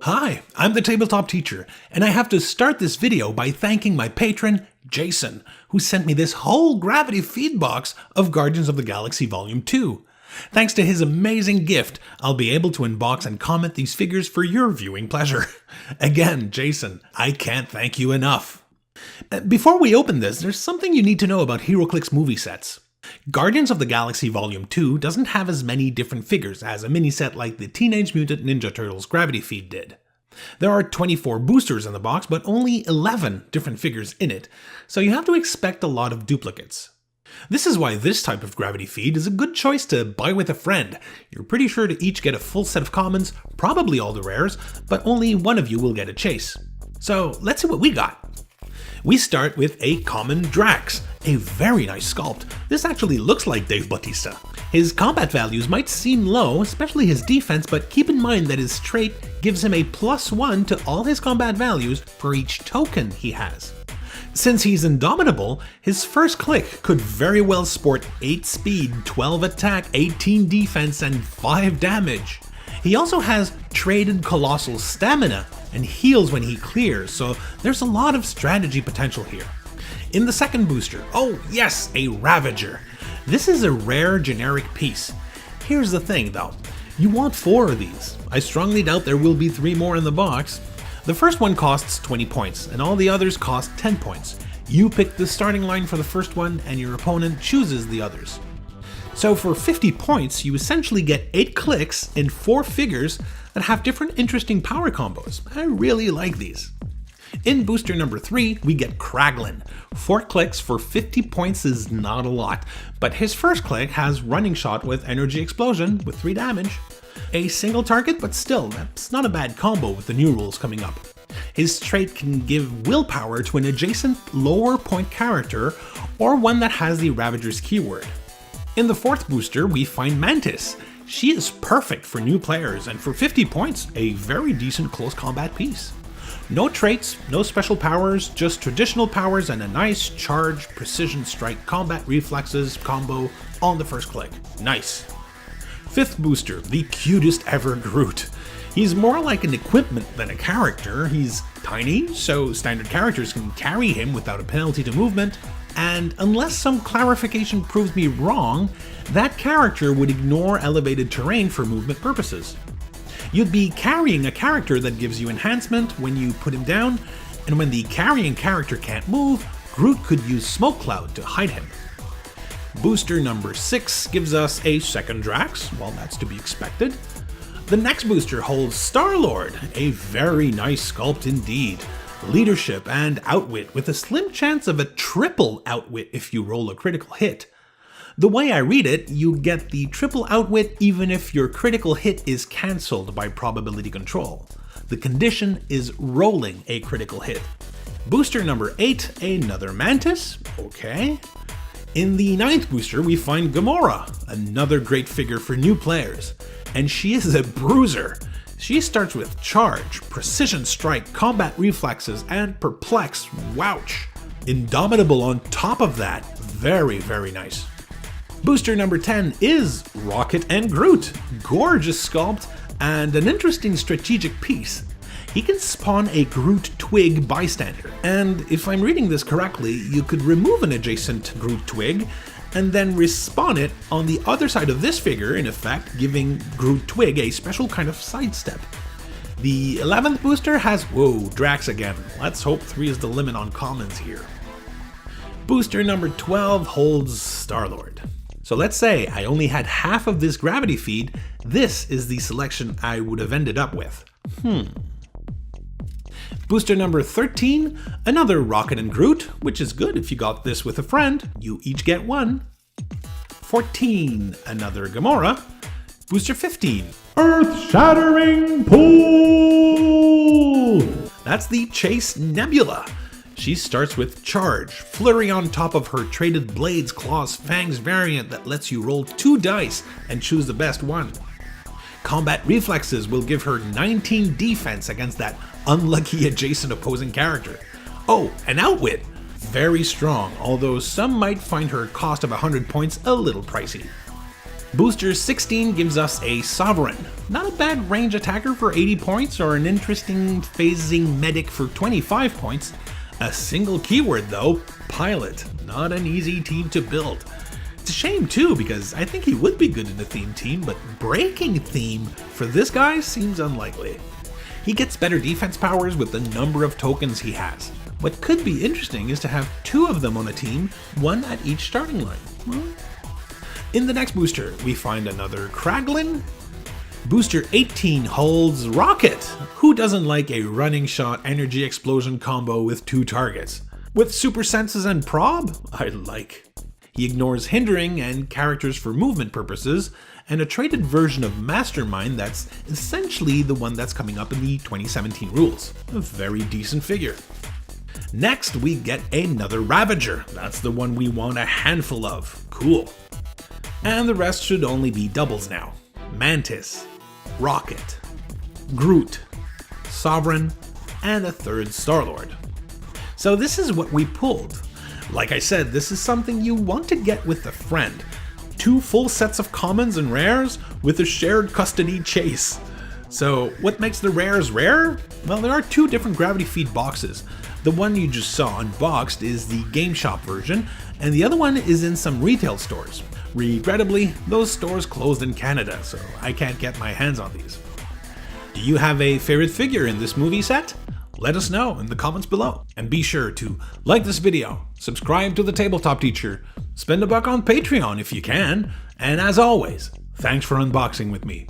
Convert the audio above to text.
Hi, I'm the Tabletop teacher, and I have to start this video by thanking my patron, Jason, who sent me this whole gravity feed box of Guardians of the Galaxy Volume 2. Thanks to his amazing gift, I'll be able to unbox and comment these figures for your viewing pleasure. Again, Jason, I can't thank you enough. Before we open this, there's something you need to know about Heroclix movie sets. Guardians of the Galaxy Volume 2 doesn't have as many different figures as a mini set like the Teenage Mutant Ninja Turtles Gravity Feed did. There are 24 boosters in the box, but only 11 different figures in it, so you have to expect a lot of duplicates. This is why this type of Gravity Feed is a good choice to buy with a friend. You're pretty sure to each get a full set of commons, probably all the rares, but only one of you will get a chase. So let's see what we got. We start with a common DRAX, a very nice sculpt. This actually looks like Dave Bautista. His combat values might seem low, especially his defense, but keep in mind that his trait gives him a +1 to all his combat values for each token he has. Since he's indomitable, his first click could very well sport 8 speed, 12 attack, 18 defense, and 5 damage. He also has traded colossal stamina and heals when he clears, so there's a lot of strategy potential here. In the second booster, oh yes, a Ravager. This is a rare generic piece. Here's the thing though, you want 4 of these. I strongly doubt there will be 3 more in the box. The first one costs 20 points, and all the others cost 10 points. You pick the starting line for the first one, and your opponent chooses the others. So for 50 points, you essentially get 8 clicks in 4 figures that have different interesting power combos. I really like these. In booster number 3, we get Kraglin. 4 clicks for 50 points is not a lot, but his first click has Running Shot with Energy Explosion with 3 damage. A single target, but still, that's not a bad combo with the new rules coming up. His trait can give willpower to an adjacent lower point character or one that has the Ravager's keyword. In the 4th booster, we find Mantis. She is perfect for new players, and for 50 points, a very decent close combat piece. No traits, no special powers, just traditional powers and a nice charge, precision strike, combat reflexes combo on the first click. Nice. 5th booster, the cutest ever Groot. He's more like an equipment than a character. He's tiny, so standard characters can carry him without a penalty to movement, and unless some clarification proves me wrong, that character would ignore elevated terrain for movement purposes. You'd be carrying a character that gives you enhancement when you put him down, and when the carrying character can't move, Groot could use Smoke Cloud to hide him. Booster number 6 gives us a second DRAX, well that's to be expected. The next booster holds Star-Lord, a very nice sculpt indeed. Leadership and Outwit with a slim chance of a triple Outwit if you roll a critical hit. The way I read it, you get the triple Outwit even if your critical hit is cancelled by probability control. The condition is rolling a critical hit. Booster number 8, another Mantis, okay. In the 9th booster, we find GAMORA, another great figure for new players. And she is a bruiser. She starts with Charge, Precision Strike, Combat Reflexes, and Perplex. Wouch! Indomitable on top of that. Very, very nice. Booster number 10 is Rocket and Groot. Gorgeous sculpt and an interesting strategic piece. He can spawn a Groot Twig bystander, and if I'm reading this correctly, you could remove an adjacent Groot Twig and then respawn it on the other side of this figure, in effect giving Groot Twig a special kind of sidestep. The 11th booster has, whoa, DRAX again. Let's hope 3 is the limit on commons here. Booster number 12 holds Star-Lord. So let's say I only had half of this gravity feed, this is the selection I would have ended up with. Booster number 13, another Rocket and Groot, which is good if you got this with a friend, you each get 1. 14, another Gamora. Booster 15, Earth-Shattering Pool! That's the Chase Nebula. She starts with Charge, Flurry on top of her traded Blades, Claws, Fangs variant that lets you roll 2 dice and choose the best one. Combat Reflexes will give her 19 defense against that unlucky adjacent opposing character. Oh, and Outwit, very strong, although some might find her cost of 100 points a little pricey. Booster 16 gives us a Sovereign. Not a bad range attacker for 80 points or an interesting phasing medic for 25 points. A single keyword though, Pilot. Not an easy team to build. It's a shame too, because I think he would be good in a theme team, but breaking theme for this guy seems unlikely. He gets better defense powers with the number of tokens he has. What could be interesting is to have 2 of them on a team, 1 at each starting line. In the next booster, we find another Kraglin. Booster 18 holds Rocket. Who doesn't like a running shot energy explosion combo with 2 targets? With super senses and prob, I like. He ignores hindering and characters for movement purposes, and a traded version of Mastermind that's essentially the one that's coming up in the 2017 rules. A very decent figure. Next, we get another Ravager. That's the one we want a handful of. Cool. And the rest should only be doubles now. Mantis, Rocket, Groot, Sovereign, and a 3rd Star-Lord. So this is what we pulled. Like I said, this is something you want to get with a friend. 2 full sets of commons and rares with a shared custody chase. So what makes the rares rare? Well, there are 2 different gravity feed boxes. The one you just saw unboxed is the Game Shop version, and the other one is in some retail stores. Regrettably, those stores closed in Canada, so I can't get my hands on these. Do you have a favorite figure in this movie set? Let us know in the comments below. And be sure to like this video, subscribe to the Tabletop Teacher, spend $1 on Patreon if you can, and as always, thanks for unboxing with me.